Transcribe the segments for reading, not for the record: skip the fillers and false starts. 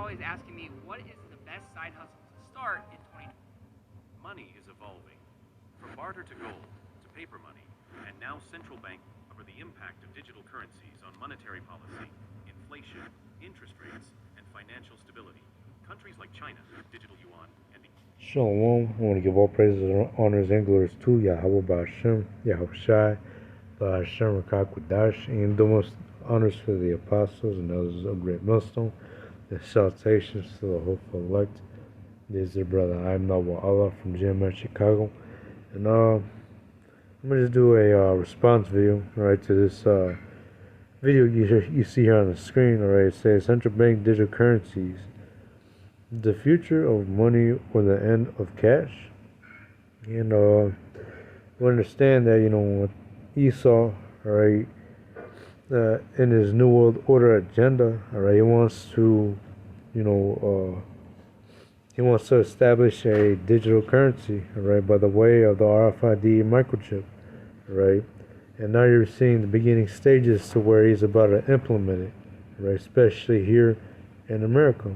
always asking me, what is the best side hustle to start in 2020? Money is evolving, from barter to gold to paper money, and now central banks cover the impact of digital currencies on monetary policy, inflation, interest rates, and financial stability. Countries like China, digital yuan, and the Shalom. I want to give all praises, honors, and glories to Yahweh Ba'Hashem, Yahushai, Ba'Hashem Rakakwadash, and the most honors for the apostles and others of great millstone. The salutations to the hopeful elect. This is their brother. I'm Noble Allah from GMS Chicago. And I'm going to just do a response video, right, to this video you see here on the screen, alright. It says central bank digital currencies, the future of money or the end of cash. And we understand that, Esau, alright, in his New World Order agenda, alright, he wants to, he wants to establish a digital currency, alright, by the way of the RFID microchip, right? And now you're seeing the beginning stages to where he's about to implement it, right? Especially here in America.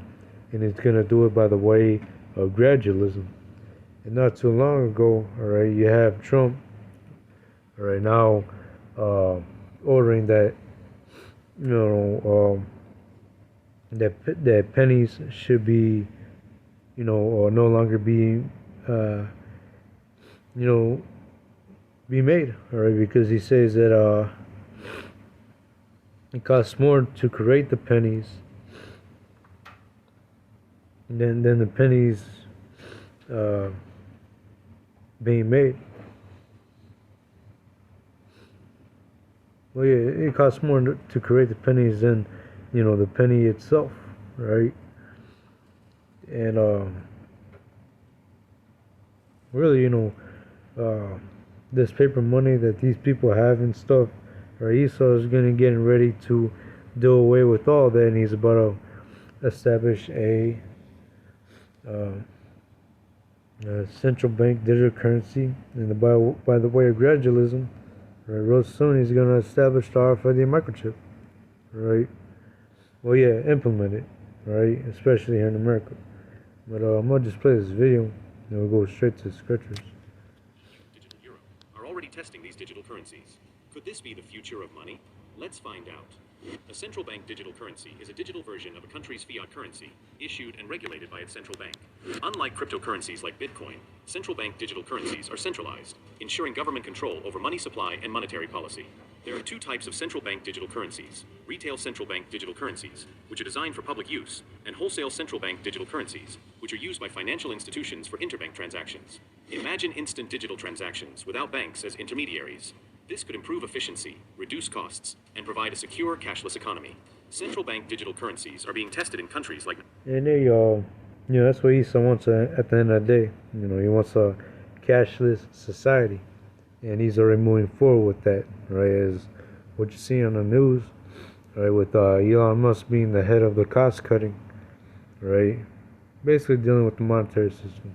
And he's going to do it by the way of gradualism. And not too long ago, alright, you have Trump, alright, now ordering that, that pennies should be, or no longer be, be made, alright, because he says that it costs more to create the pennies than the pennies being made. Well, yeah, it costs more to create the pennies than, the penny itself, right? And really, this paper money that these people have and stuff, right? Esau is getting ready to do away with all that, and he's about to establish a central bank digital currency, and by the way of gradualism, right? Real soon he's going to establish the RFID microchip, right? Well, yeah, implement it, right? Especially here in America. But I'm going to just play this video, and we'll go straight to the scriptures. digital euro are already testing these digital currencies. Could this be the future of money? Let's find out. A central bank digital currency is a digital version of a country's fiat currency, issued and regulated by its central bank. Unlike cryptocurrencies like Bitcoin, central bank digital currencies are centralized, ensuring government control over money supply and monetary policy. There are two types of central bank digital currencies: retail central bank digital currencies, which are designed for public use, and wholesale central bank digital currencies, which are used by financial institutions for interbank transactions. Imagine instant digital transactions without banks as intermediaries. This could improve efficiency, reduce costs, and provide a secure cashless economy. Central bank digital currencies are being tested in countries like... And there you go. That's what Esau wants at the end of the day. He wants a cashless society. And he's already moving forward with that, right? As what you see on the news, right? With Elon Musk being the head of the cost cutting, right? Basically dealing with the monetary system.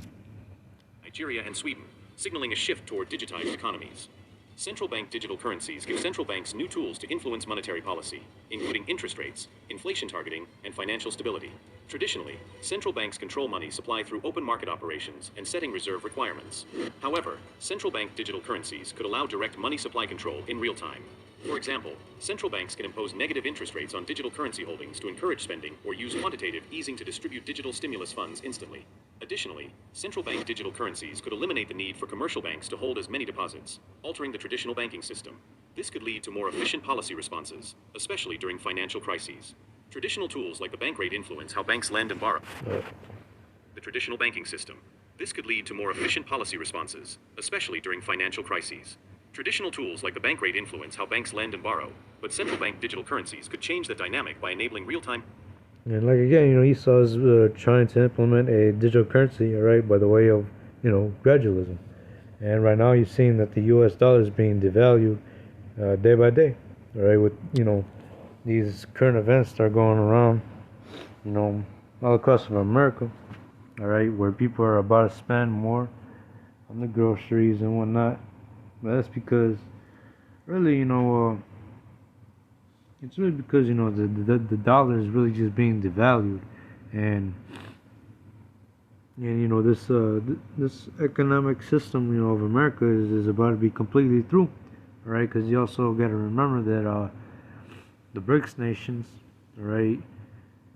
Nigeria and Sweden, signaling a shift toward digitized economies. Central bank digital currencies give central banks new tools to influence monetary policy, including interest rates, inflation targeting, and financial stability. Traditionally, central banks control money supply through open market operations and setting reserve requirements. However, central bank digital currencies could allow direct money supply control in real time. For example, central banks can impose negative interest rates on digital currency holdings to encourage spending or use quantitative easing to distribute digital stimulus funds instantly. Additionally, central bank digital currencies could eliminate the need for commercial banks to hold as many deposits, altering the traditional banking system. This could lead to more efficient policy responses, especially during financial crises. Traditional tools like the bank rate influence how banks lend and borrow. The traditional banking system. This could lead to more efficient policy responses, especially during financial crises. Traditional tools like the bank rate influence how banks lend and borrow, but central bank digital currencies could change the dynamic by enabling real-time... And like again, Esau is trying to implement a digital currency, alright, by the way of, gradualism. And right now you're seeing that the U.S. dollar is being devalued day by day, alright, with, these current events that are going around, all across of America, alright, where people are about to spend more on the groceries and whatnot. But that's because, really, it's really because, the dollar is really just being devalued. and this economic system, of America is about to be completely through, right? Because you also got to remember that the BRICS nations, right?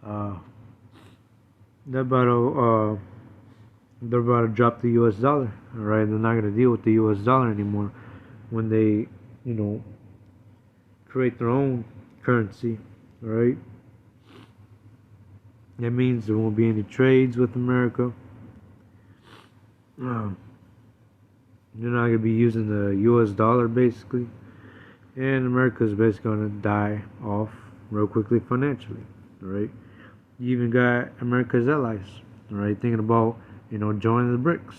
Uh, they're about to drop the U.S. dollar, all right? They're not gonna deal with the U.S. dollar anymore when they, create their own currency, all right? That means there won't be any trades with America. You're not gonna be using the U.S. dollar basically, and America's basically gonna die off real quickly financially, all right? You even got America's allies, all right, thinking about joining the BRICS.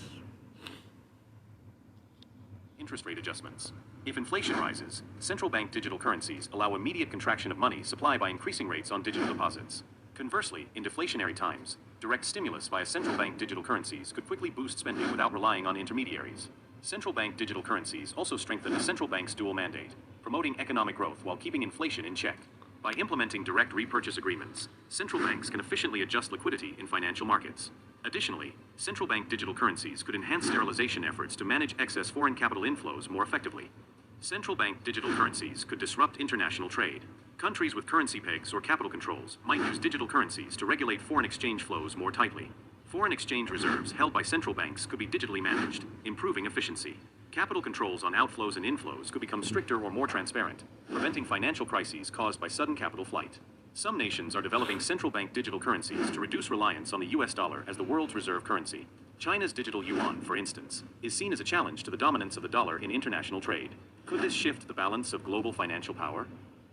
Interest rate adjustments. If inflation rises, central bank digital currencies allow immediate contraction of money supply by increasing rates on digital deposits. Conversely, in deflationary times, direct stimulus via central bank digital currencies could quickly boost spending without relying on intermediaries. Central bank digital currencies also strengthen the central bank's dual mandate, promoting economic growth while keeping inflation in check. By implementing direct repurchase agreements, central banks can efficiently adjust liquidity in financial markets. Additionally, central bank digital currencies could enhance sterilization efforts to manage excess foreign capital inflows more effectively. Central bank digital currencies could disrupt international trade. Countries with currency pegs or capital controls might use digital currencies to regulate foreign exchange flows more tightly. Foreign exchange reserves held by central banks could be digitally managed, improving efficiency. Capital controls on outflows and inflows could become stricter or more transparent, preventing financial crises caused by sudden capital flight. Some nations are developing central bank digital currencies to reduce reliance on the US dollar as the world's reserve currency. China's digital yuan, for instance, is seen as a challenge to the dominance of the dollar in international trade. Could this shift the balance of global financial power?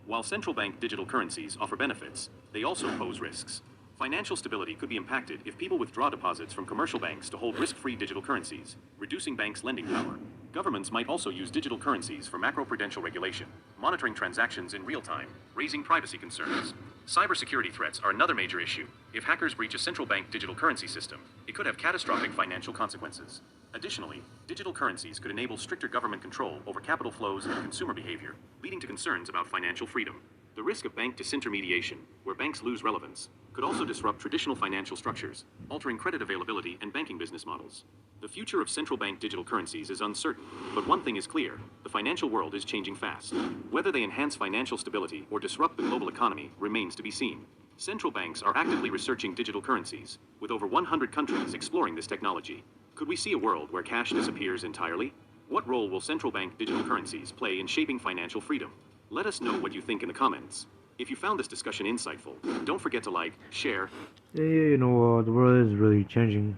While central bank digital currencies offer benefits, they also pose risks. Financial stability could be impacted if people withdraw deposits from commercial banks to hold risk-free digital currencies, reducing banks' lending power. Governments might also use digital currencies for macroprudential regulation, monitoring transactions in real time, raising privacy concerns. Cybersecurity threats are another major issue. If hackers breach a central bank digital currency system, it could have catastrophic financial consequences. Additionally, digital currencies could enable stricter government control over capital flows and consumer behavior, leading to concerns about financial freedom. The risk of bank disintermediation, where banks lose relevance, could also disrupt traditional financial structures, altering credit availability and banking business models. The future of central bank digital currencies is uncertain, but one thing is clear: the financial world is changing fast. Whether they enhance financial stability or disrupt the global economy remains to be seen. Central banks are actively researching digital currencies, with over 100 countries exploring this technology. Could we see a world where cash disappears entirely? What role will central bank digital currencies play in shaping financial freedom? Let us know what you think in the comments. If you found this discussion insightful, don't forget to like, share. Yeah, the world is really changing,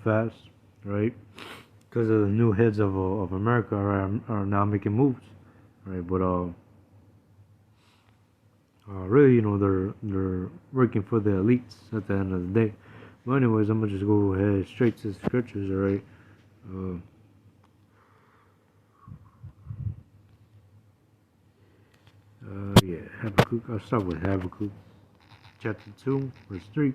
fast, right? Because the new heads of America are now making moves, right? But really, they're working for the elites at the end of the day. But anyways, I'm gonna just go ahead straight to the scriptures, alright? Yeah, Habakkuk. I'll start with Habakkuk, chapter 2, verse 3.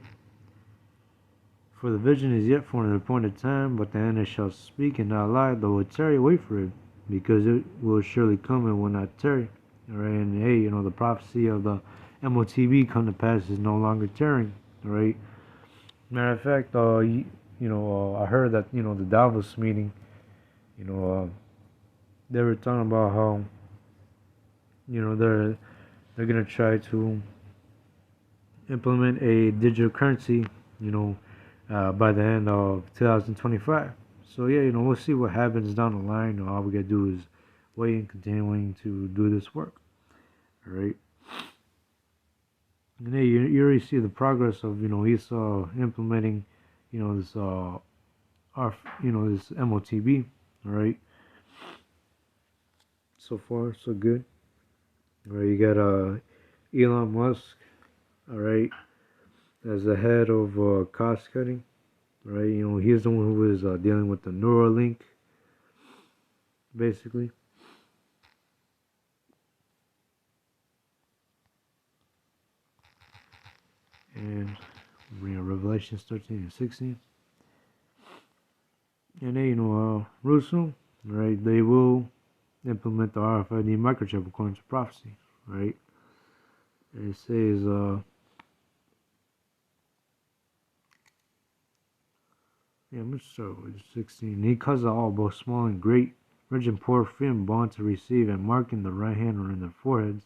For the vision is yet for an appointed time, but the end shall speak and not lie, though it tarry, wait for it, because it will surely come and will not tarry. Alright, and hey, the prophecy of the MOTB come to pass is no longer tarrying. Alright. Matter of fact, I heard that the Davos meeting, they were talking about how they're gonna try to implement a digital currency, by the end of 2025. So yeah, we'll see what happens down the line. All we gotta do is wait and continuing to do this work. All right. And hey, you already see the progress of Esau implementing, this this MOTB. All right. So far, so good. All right, you got Elon Musk. All right, as the head of cost cutting. Right, he's the one who is dealing with the Neuralink, basically. And Revelations 13 and 16. And then, real soon, right, they will implement the RFID microchip according to prophecy, right? And it says, Yeah, I'm gonna start with 16. He caused all, both small and great, rich and poor, free and bond, to receive, and mark in the right hand or in their foreheads,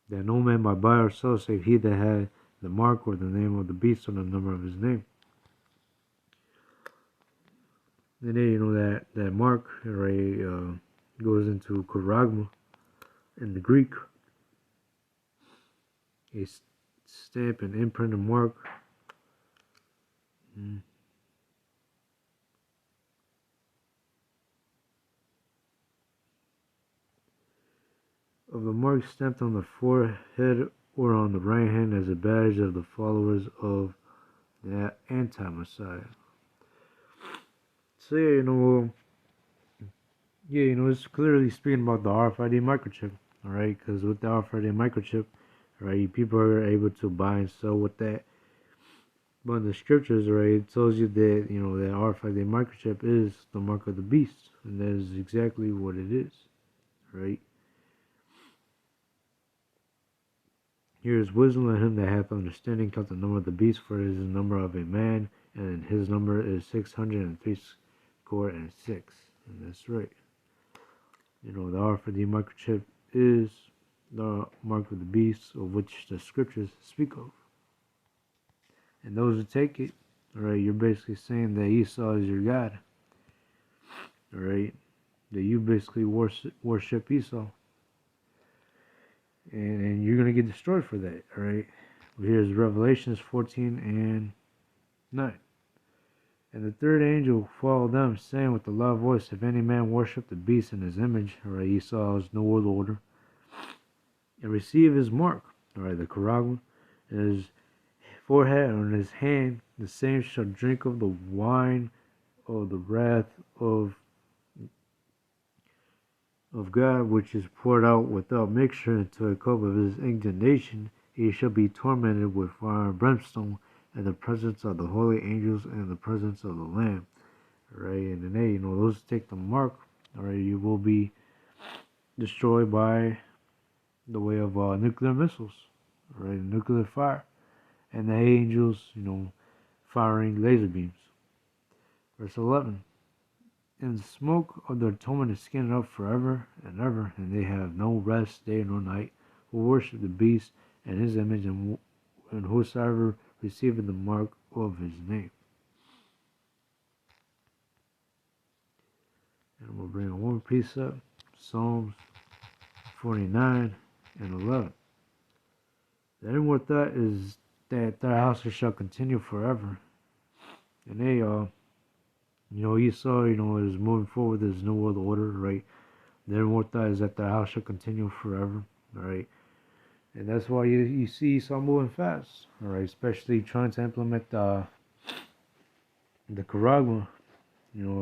that no man might buy or sell save he that had the mark or the name of the beast or the number of his name. And then that mark, right, goes into charagma in the Greek, a stamp and imprint of mark. Of the mark stamped on the forehead or on the right hand as a badge of the followers of the anti-Messiah. So it's clearly speaking about the RFID microchip, all right? Because with the RFID microchip, right, people are able to buy and sell with that. But in the scriptures, right, it tells you that that RFID microchip is the mark of the beast, and that is exactly what it is, right? Here is wisdom, let him that hath understanding count the number of the beast, for it is the number of a man, and his number is 666. And that's right. The RFID microchip is the mark of the beast, of which the scriptures speak of. And those who take it, alright, you're basically saying that Esau is your God. Alright? That you basically worship Esau. And you're going to get destroyed for that, alright? Here's Revelations 14 and 9. And the third angel followed them, saying with a loud voice, if any man worship the beast in his image, alright, Esau's New World Order, and receive his mark, alright, the charagma, in his forehead or in his hand, the same shall drink of the wine of the wrath of God, which is poured out without mixture into a cup of his indignation. He shall be tormented with fire and brimstone in the presence of the holy angels and in the presence of the Lamb. Right, and then those take the mark. Alright, you will be destroyed by the way of nuclear missiles, right, nuclear fire, and the angels, firing laser beams. Verse 11. And the smoke of their torment is scanned up forever and ever, and they have no rest day nor night, who worship the beast and his image, and whosoever receiveth the mark of his name. And we'll bring one precept, Psalms 49 and 11. The inward thought is that their house shall continue forever. And they Esau, is moving forward with his New World Order, right? The inward thought is that their house shall continue forever, right? And that's why you see Esau moving fast, all right? Especially trying to implement the charagma,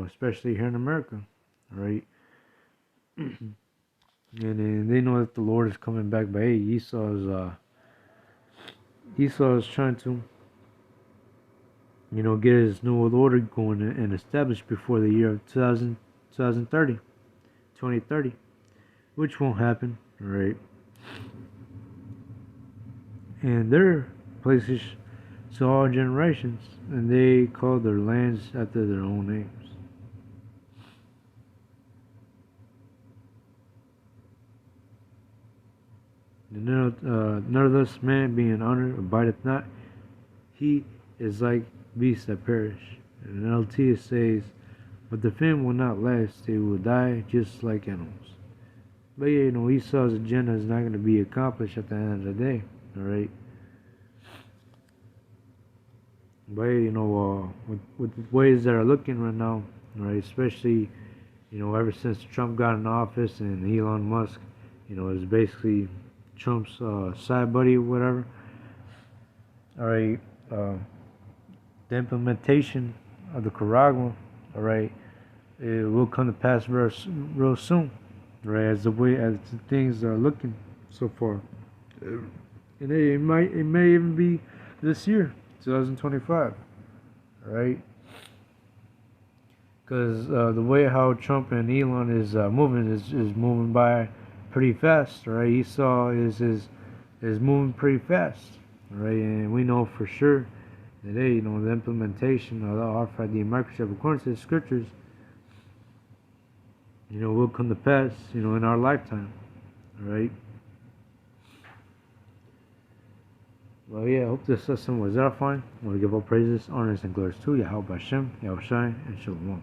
especially here in America, right? And they know that the Lord is coming back, but hey, Esau is trying to, get his New World Order going and established before the year of 2030, which won't happen, right? And their places to all generations, and they call their lands after their own names. Nevertheless, man being honored abideth not. He is like beasts that perish. And in LT it says, but the fame will not last, they will die just like animals. But yeah, Esau's agenda is not going to be accomplished at the end of the day, alright? But with the ways that are looking right now, right, especially, ever since Trump got in office and Elon Musk, is basically Trump's side buddy or whatever, alright, the implementation of the charagma, alright, it will come to pass real soon, right? As the things are looking so far, and it may even be this year, 2025, right? Because the way how Trump and Elon is moving is moving by pretty fast, right? Esau is moving pretty fast, right? And we know for sure Today, you know, the implementation of the RFID microchip according to the scriptures, you know, will come to pass, you know, in our lifetime. Alright? Well, yeah, I hope this lesson was edifying. I want to give all praises, honors, and glories to Yahweh Hashem, Yahweh Shai, and Shalom.